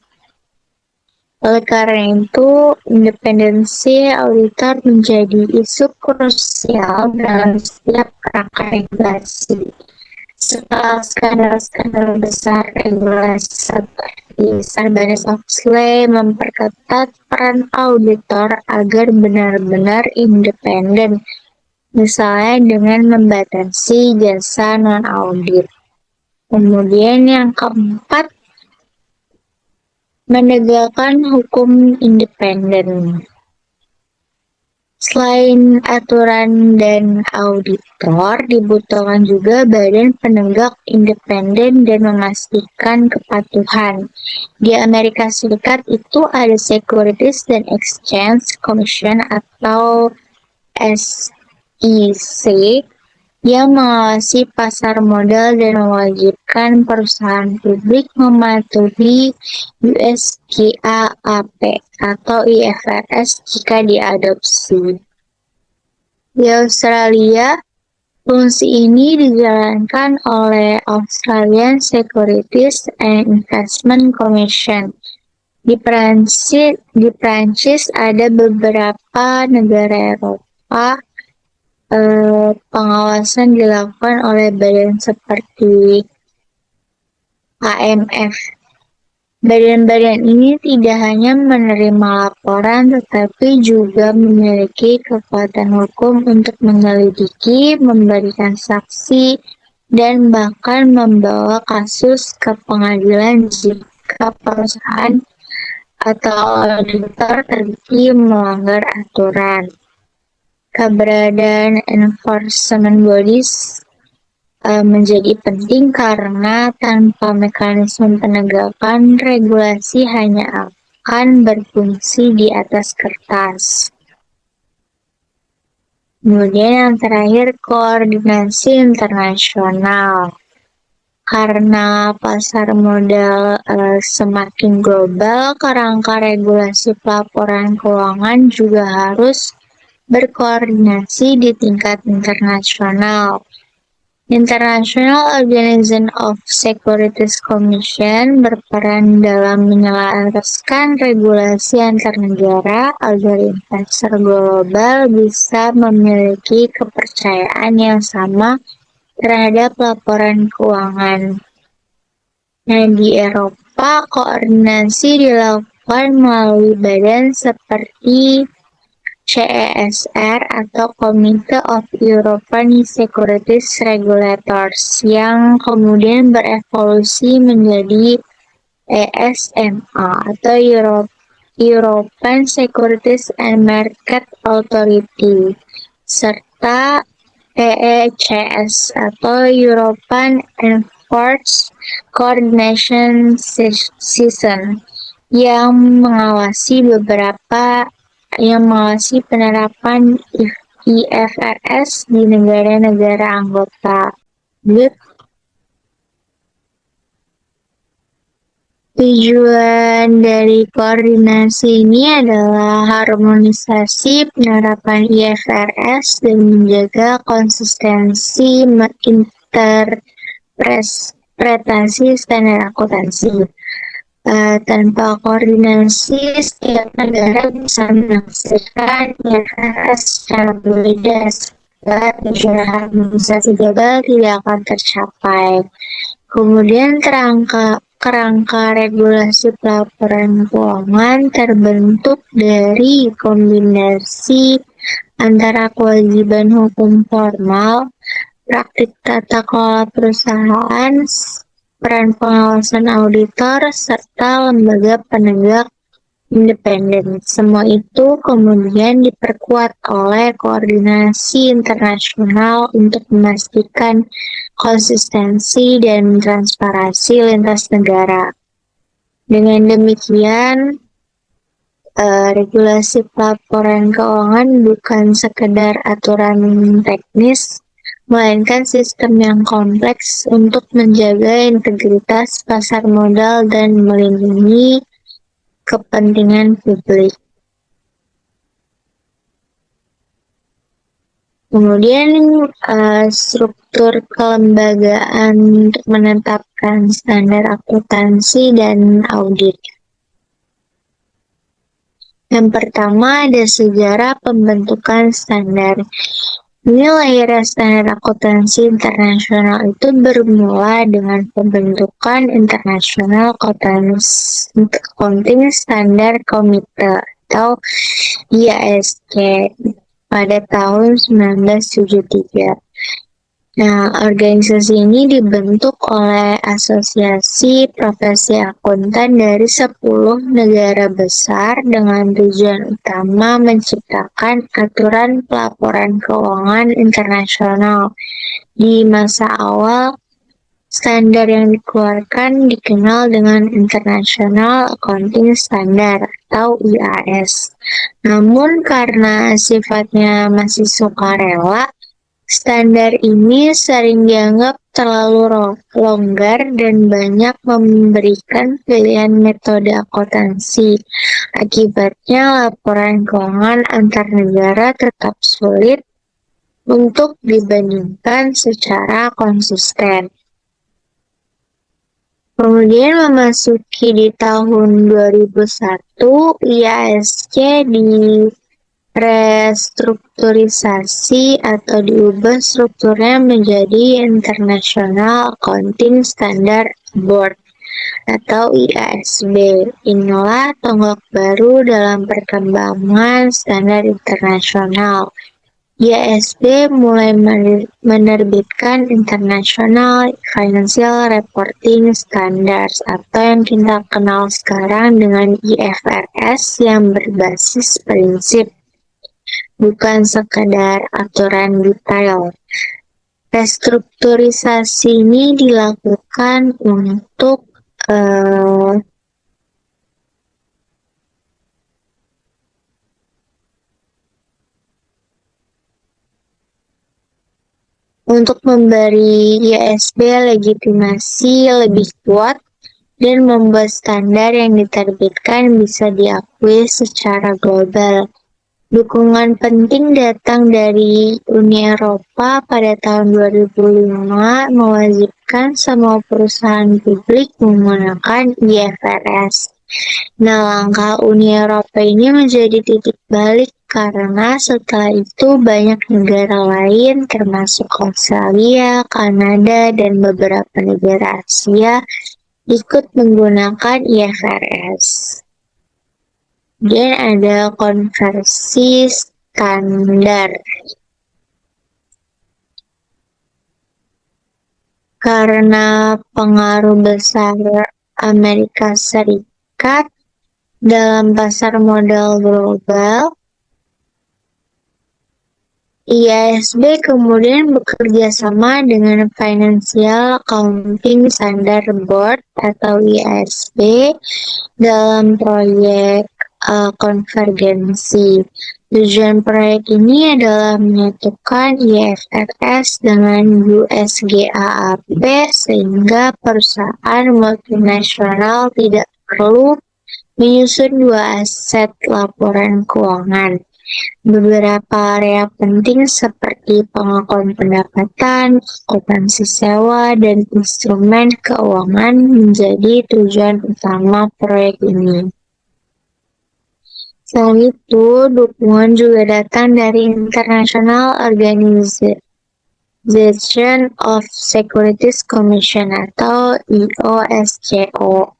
Oleh karena itu, independensi auditor menjadi isu krusial dalam setiap kerangka regulasi. Setelah skandal-skandal besar regulasi seperti Sarbanes-Oxley memperketat peran auditor agar benar-benar independen, misalnya dengan membatasi jasa non-audit. Kemudian yang keempat, menegakkan hukum independen. Selain aturan dan auditor, dibutuhkan juga badan penegak independen dan memastikan kepatuhan. Di Amerika Serikat itu ada Securities and Exchange Commission atau SEC yang mengawasi pasar modal dan mewajibkan perusahaan publik mematuhi US GAAP atau IFRS jika diadopsi. Di Australia, fungsi ini dijalankan oleh Australian Securities and Investment Commission. Di Prancis ada beberapa negara Eropa. Pengawasan dilakukan oleh badan seperti AMF. Badan-badan ini tidak hanya menerima laporan, tetapi juga memiliki kekuatan hukum untuk menyelidiki, memberikan saksi, dan bahkan membawa kasus ke pengadilan jika perusahaan atau auditor terbukti melanggar aturan. Keberadaan enforcement bodies menjadi penting karena tanpa mekanisme penegakan, regulasi hanya akan berfungsi di atas kertas. Kemudian yang terakhir, koordinasi internasional. Karena pasar modal semakin global, kerangka regulasi pelaporan keuangan juga harus berkoordinasi di tingkat internasional. International Organization of Securities Commission berperan dalam menyelaraskan regulasi antar negara agar investor global bisa memiliki kepercayaan yang sama terhadap laporan keuangan. Nah, di Eropa, koordinasi dilakukan melalui badan seperti CESR atau Committee of European Securities Regulators yang kemudian berevolusi menjadi ESMA atau European Securities and Market Authority serta EECS atau European Enforced Coordination System yang mengawasi penerapan IFRS di negara-negara anggota. Tujuan dari koordinasi ini adalah harmonisasi penerapan IFRS dan menjaga konsistensi interpretasi standar akuntansi. Tanpa koordinasi, setiap negara bisa menafsirkan IFRS secara berbeda, sehingga tujuan harmonisasi global tidak akan tercapai. Kemudian kerangka regulasi pelaporan keuangan terbentuk dari kombinasi antara kewajiban hukum formal, praktik tata kelola perusahaan, peran pengawasan auditor, serta lembaga penegak independen. Semua itu kemudian diperkuat oleh koordinasi internasional untuk memastikan konsistensi dan transparansi lintas negara. Dengan demikian, regulasi pelaporan keuangan bukan sekedar aturan teknis, melainkan sistem yang kompleks untuk menjaga integritas pasar modal dan melindungi kepentingan publik. Kemudian struktur kelembagaan untuk menetapkan standar akuntansi dan audit. Yang pertama ada sejarah pembentukan standar. Ini lahirnya standar akuntansi internasional itu bermula dengan pembentukan International Accounting Standard Committee atau IASC pada tahun 1973. Nah, organisasi ini dibentuk oleh Asosiasi Profesi Akuntan dari 10 negara besar dengan tujuan utama menciptakan aturan pelaporan keuangan internasional. Di masa awal, standar yang dikeluarkan dikenal dengan International Accounting Standard atau IAS. Namun karena sifatnya masih sukarela, standar ini sering dianggap terlalu longgar dan banyak memberikan pilihan metode akuntansi. Akibatnya, laporan keuangan antar negara tetap sulit untuk dibandingkan secara konsisten. Kemudian memasuki di tahun 2001, IASC restrukturisasi atau diubah strukturnya menjadi International Accounting Standard Board atau IASB. Inilah tonggak baru dalam perkembangan standar internasional. IASB mulai menerbitkan International Financial Reporting Standards atau yang kita kenal sekarang dengan IFRS yang berbasis prinsip, bukan sekadar aturan detail. Restrukturisasi ini dilakukan untuk memberi IASB legitimasi lebih kuat dan membuat standar yang diterbitkan bisa diakui secara global. Dukungan penting datang dari Uni Eropa pada tahun 2005 mewajibkan semua perusahaan publik menggunakan IFRS. Nah, langkah Uni Eropa ini menjadi titik balik karena setelah itu banyak negara lain termasuk Australia, Kanada, dan beberapa negara Asia ikut menggunakan IFRS. Dan ada konversi standar. Karena pengaruh besar Amerika Serikat dalam pasar modal global, IASB kemudian bekerja sama dengan Financial Accounting Standard Board atau IASB dalam proyek konvergensi. Tujuan proyek ini adalah menyatukan IFRS dengan US GAAP sehingga perusahaan multinasional tidak perlu menyusun dua aset laporan keuangan. Beberapa area penting seperti pengakuan pendapatan, akuntansi sewa, dan instrumen keuangan menjadi tujuan utama proyek ini. Selain itu, dukungan juga datang dari International Organization of Securities Commission atau IOSCO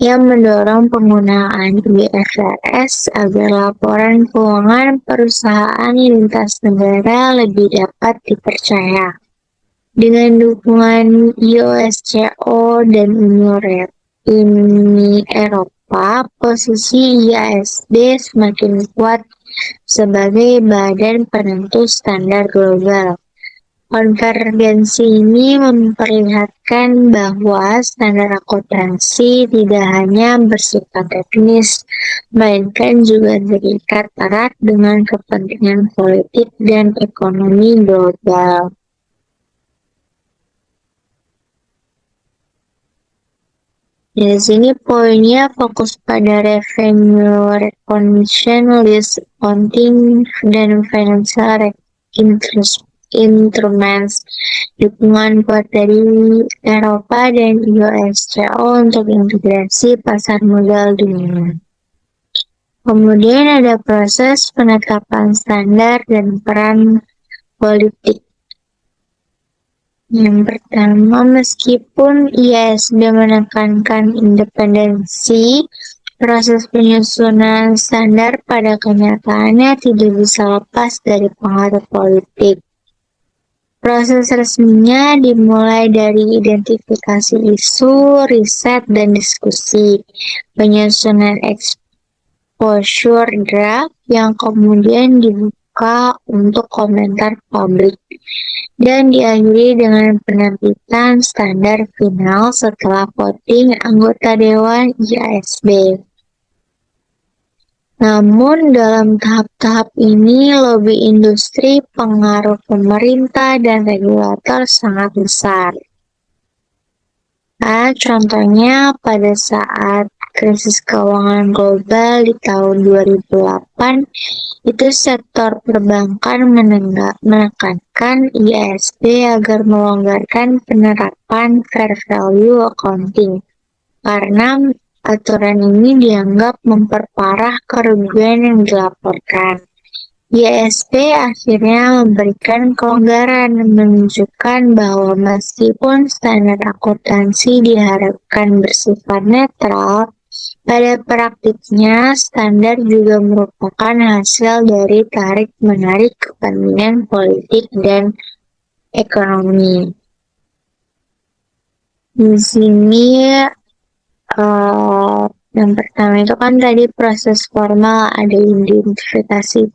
yang mendorong penggunaan IFRS agar laporan keuangan perusahaan lintas negara lebih dapat dipercaya. Dengan dukungan IOSCO dan Uni Eropa, posisi IASB semakin kuat sebagai badan penentu standar global. Konvergensi ini memperlihatkan bahwa standar akuntansi tidak hanya bersifat teknis, melainkan juga terikat erat dengan kepentingan politik dan ekonomi global. Di sini poinnya fokus pada revenue recognition, list accounting, dan financial instruments. Dukungan kuat dari Eropa dan IOSCO untuk integrasi pasar modal dunia. Kemudian ada proses penetapan standar dan peran politik. Yang pertama, meskipun IASB menekankan independensi, proses penyusunan standar pada kenyataannya tidak bisa lepas dari pengaruh politik. Proses resminya dimulai dari identifikasi isu, riset, dan diskusi, penyusunan exposure draft yang kemudian dibuka untuk komentar publik, dan diakhiri dengan penerbitan standar final setelah voting anggota Dewan IASB. Namun dalam tahap-tahap ini lobi industri, pengaruh pemerintah, dan regulator sangat besar. Contohnya pada saat krisis keuangan global di tahun 2008, itu sektor perbankan menekankan IASB agar melonggarkan penerapan fair value accounting karena aturan ini dianggap memperparah kerugian yang dilaporkan. IASB akhirnya memberikan kelonggaran, menunjukkan bahwa meskipun standar akuntansi diharapkan bersifat netral, pada praktiknya standar juga merupakan hasil dari tarik-menarik kepentingan politik dan ekonomi. Di sini yang pertama itu kan tadi proses formal, ada identifikasi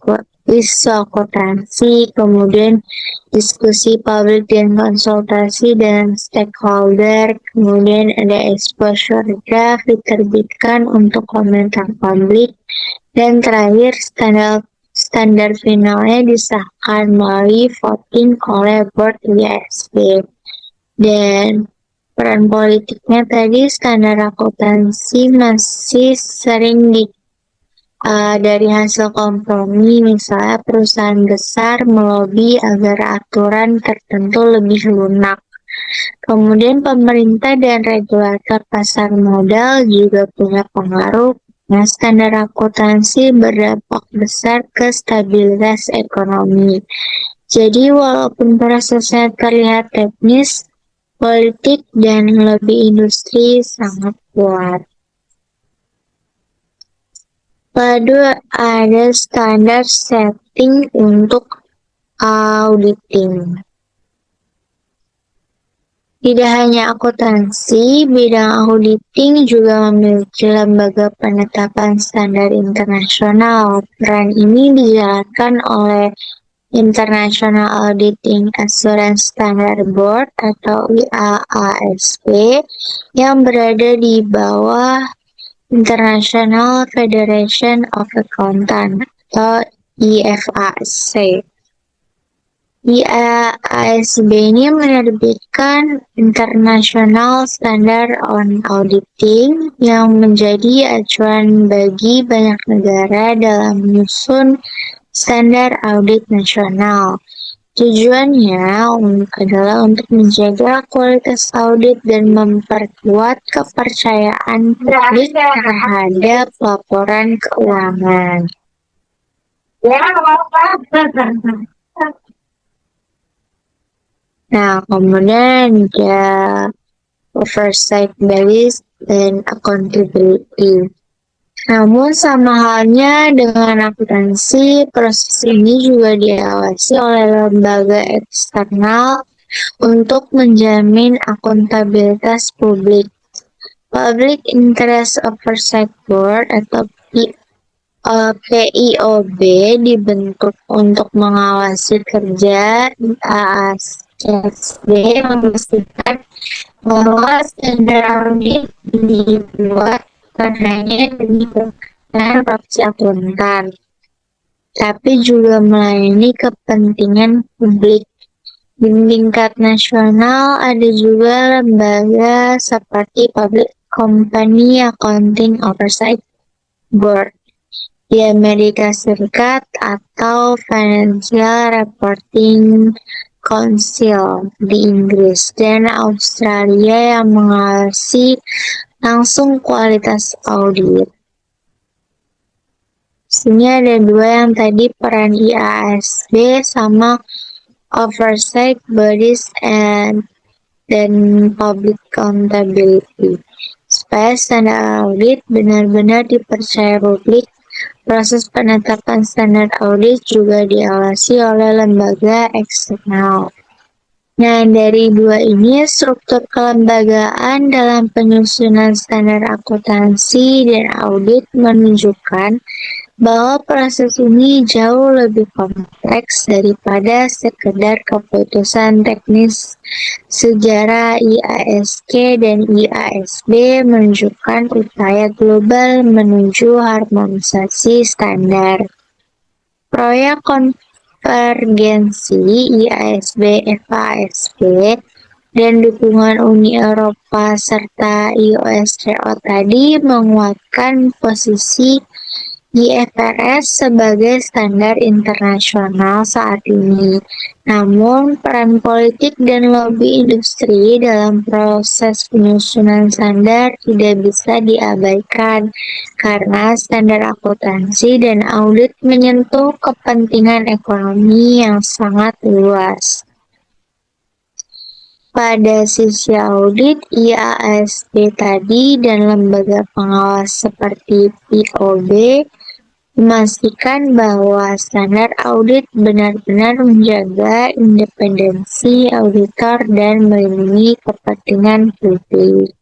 isu akuntansi, kemudian diskusi publik dan konsultasi dengan stakeholder, kemudian ada exposure draft diterbitkan untuk komentar publik, dan terakhir standar finalnya disahkan melalui voting oleh board IASB. Dan peran politiknya tadi, standar akuntansi masih sering dari hasil kompromi, misalnya perusahaan besar melobi agar aturan tertentu lebih lunak. Kemudian pemerintah dan regulator pasar modal juga punya pengaruh. Standar akuntansi berdampak besar ke stabilitas ekonomi. Jadi walaupun prosesnya terlihat teknis, politik dan lobby industri sangat kuat. Lalu ada standar setting untuk auditing. Tidak hanya akuntansi, bidang auditing juga memiliki lembaga penetapan standar internasional. Peran ini dijalankan oleh International Auditing Assurance Standard Board atau IAASB yang berada di bawah International Federation of Accountants atau IFAC. IASB ini menerbitkan International Standard on Auditing yang menjadi acuan bagi banyak negara dalam menyusun standar audit nasional. Tujuannya adalah untuk menjaga kualitas audit dan memperkuat kepercayaan publik terhadap laporan keuangan. Nah, kemudian ada oversight bodies dan accountability. Namun sama halnya dengan akuntansi, proses ini juga diawasi oleh lembaga eksternal untuk menjamin akuntabilitas publik. Public Interest Oversight Board atau PIOB dibentuk untuk mengawasi kerja IASB, memastikan bahwa standar audit dibuat bukan hanya demi kepentingan profesi akuntan, tapi juga melayani kepentingan publik. Di tingkat nasional ada juga lembaga seperti Public Company Accounting Oversight Board di Amerika Serikat atau Financial Reporting Council di Inggris, dan Australia yang mengawasi langsung kualitas audit. Sini ada dua yang tadi, peran IASB sama oversight bodies dan public accountability. Supaya standar audit benar-benar dipercaya publik, proses penetapan standar audit juga diawasi oleh lembaga eksternal. Nah, dari dua ini, struktur kelembagaan dalam penyusunan standar akuntansi dan audit menunjukkan bahwa proses ini jauh lebih kompleks daripada sekedar keputusan teknis. Sejarah IASK dan IASB menunjukkan upaya global menuju harmonisasi standar. Proyek konvergensi IASB FASB dan dukungan Uni Eropa serta IOSCO tadi menguatkan posisi IFRS sebagai standar internasional saat ini. Namun, peran politik dan lobby industri dalam proses penyusunan standar tidak bisa diabaikan karena standar akuntansi dan audit menyentuh kepentingan ekonomi yang sangat luas. Pada sisi audit, IASB tadi dan lembaga pengawas seperti POB memastikan bahwa standar audit benar-benar menjaga independensi auditor dan melindungi kepentingan publik.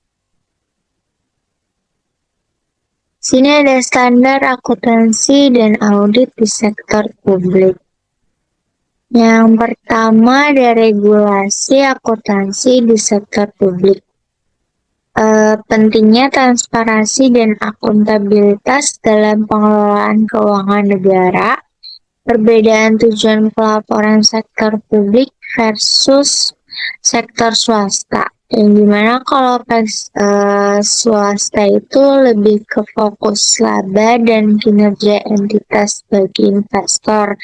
Sini ada standar akuntansi dan audit di sektor publik. Yang pertama ada regulasi akuntansi di sektor publik. Pentingnya transparansi dan akuntabilitas dalam pengelolaan keuangan negara, perbedaan tujuan pelaporan sektor publik versus sektor swasta, yang dimana kalau swasta itu lebih ke fokus laba dan kinerja entitas bagi investor.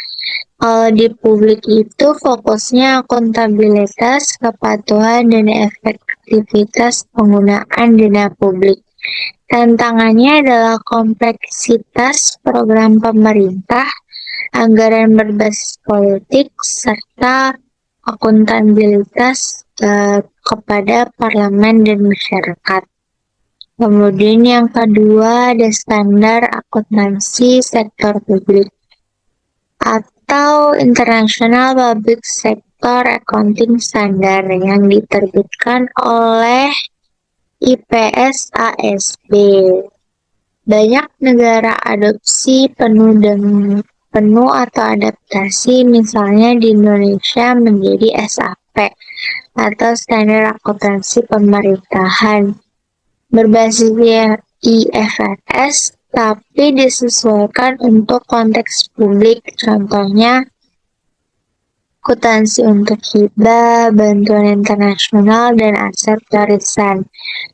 Kalau di publik itu fokusnya akuntabilitas, kepatuhan, dan efektivitas penggunaan dana publik. Tantangannya adalah kompleksitas program pemerintah, anggaran berbasis politik, serta akuntabilitas kepada parlemen dan masyarakat. Kemudian yang kedua ada standar akuntansi sektor publik atau International Public Sector Accounting Standard yang diterbitkan oleh IPS-ASB. Banyak negara adopsi penuh atau adaptasi, misalnya di Indonesia menjadi SAP atau Standar Akuntansi Pemerintahan berbasis IFRS tapi disesuaikan untuk konteks publik, contohnya akuntansi untuk hibah, bantuan internasional, dan aset warisan.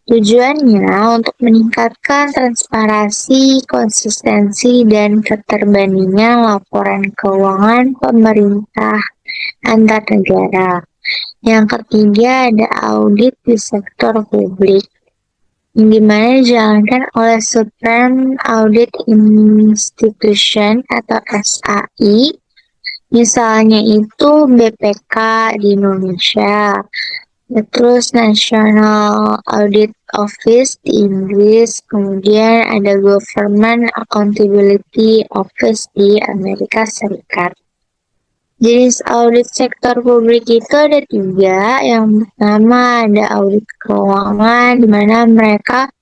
Tujuannya untuk meningkatkan transparansi, konsistensi, dan keterbandingan laporan keuangan pemerintah antar negara. Yang ketiga ada audit di sektor publik, yang dimana dijalankan oleh Supreme Audit Institution atau SAI, misalnya itu BPK di Indonesia, terus National Audit Office di Inggris, kemudian ada Government Accountability Office di Amerika Serikat. Jenis audit sektor publik itu ada 3. Yang pertama ada audit keuangan, di mana mereka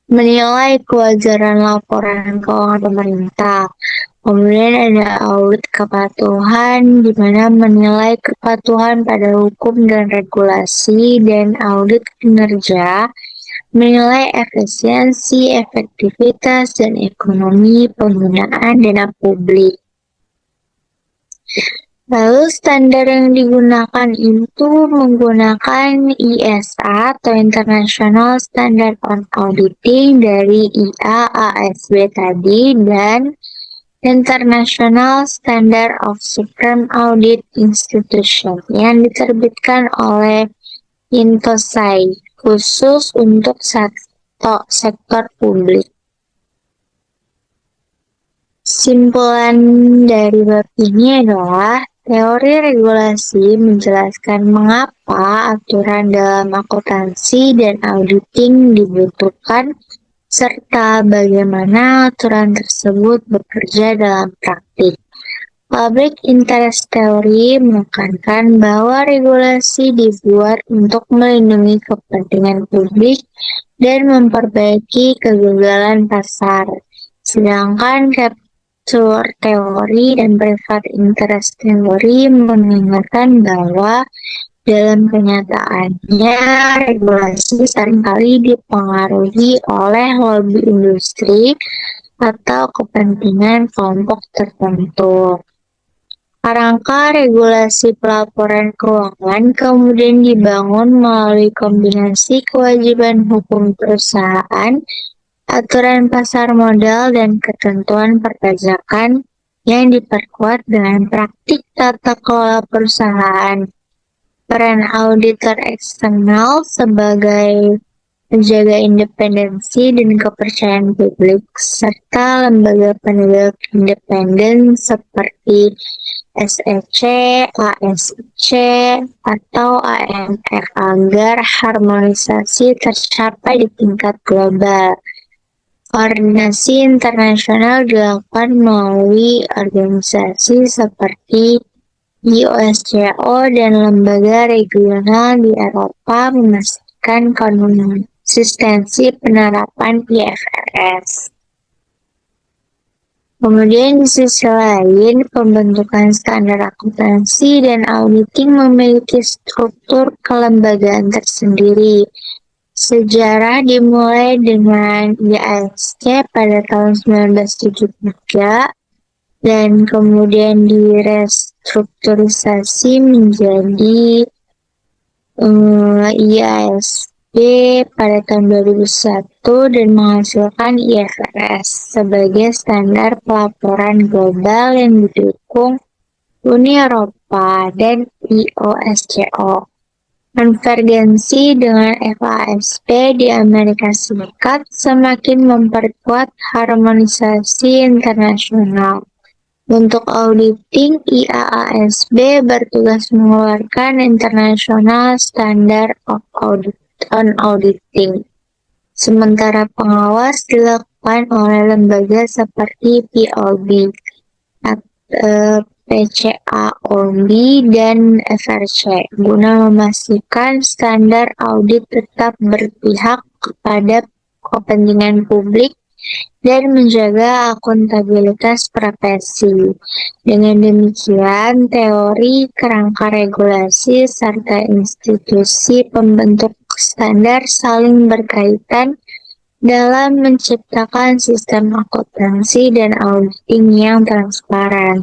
menilai kewajaran laporan keuangan pemerintah. Kemudian ada audit kepatuhan, di mana menilai kepatuhan pada hukum dan regulasi, dan audit kinerja menilai efisiensi, efektivitas, dan ekonomi penggunaan dana publik. Lalu standar yang digunakan itu menggunakan ISA atau International Standard on Auditing dari IAASB tadi dan International Standard of Supreme Audit Institution yang diterbitkan oleh Intosai khusus untuk sektor publik. Simpulan dari bab ini adalah teori regulasi menjelaskan mengapa aturan dalam akuntansi dan auditing dibutuhkan serta bagaimana aturan tersebut bekerja dalam praktik. Public interest theory menekankan bahwa regulasi dibuat untuk melindungi kepentingan publik dan memperbaiki kegagalan pasar. Sedangkan capture theory dan private interest theory mengingatkan bahwa dalam kenyataannya regulasi seringkali dipengaruhi oleh lobby industri atau kepentingan kelompok tertentu. Kerangka regulasi pelaporan keuangan kemudian dibangun melalui kombinasi kewajiban hukum perusahaan, aturan pasar modal, dan ketentuan perpajakan yang diperkuat dengan praktik tata kelola perusahaan. Peran auditor eksternal sebagai menjaga independensi dan kepercayaan publik, serta lembaga penegak independen seperti SEC, ASC, atau AMF agar harmonisasi tercapai di tingkat global. Koordinasi internasional dilakukan melalui organisasi seperti IOSCO dan lembaga regional di Eropa memastikan konsistensi penerapan IFRS. Kemudian di sisi lain, pembentukan standar akuntansi dan auditing memiliki struktur kelembagaan tersendiri. Sejarah dimulai dengan IASC pada tahun 1973 dan kemudian direstrukturisasi menjadi IASB pada tahun 2001 dan menghasilkan IFRS sebagai standar pelaporan global yang didukung Uni Eropa dan IOSCO. Konvergensi dengan FASB di Amerika Serikat semakin memperkuat harmonisasi internasional. Untuk auditing, IAASB bertugas mengeluarkan International Standard of Auditing. Sementara pengawas dilakukan oleh lembaga seperti POB, PCAOB, dan FRC guna memastikan standar audit tetap berpihak kepada kepentingan publik dan menjaga akuntabilitas profesi. Dengan demikian, teori, kerangka regulasi, serta institusi pembentuk standar saling berkaitan dalam menciptakan sistem akuntansi dan auditing yang transparan,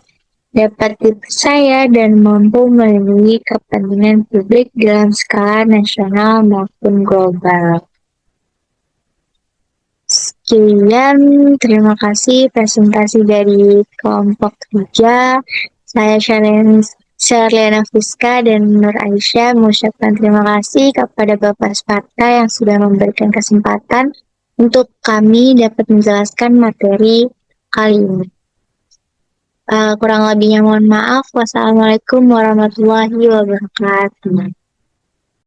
dapat dipercaya dan mampu melindungi kepentingan publik dalam skala nasional maupun global. Sekian, terima kasih presentasi dari kelompok 3. Saya Sharliana Fiska dan Nur Aisyah mengucapkan terima kasih kepada Bapak Sparta yang sudah memberikan kesempatan untuk kami dapat menjelaskan materi kali ini. Kurang lebihnya mohon maaf. Wassalamualaikum warahmatullahi wabarakatuh.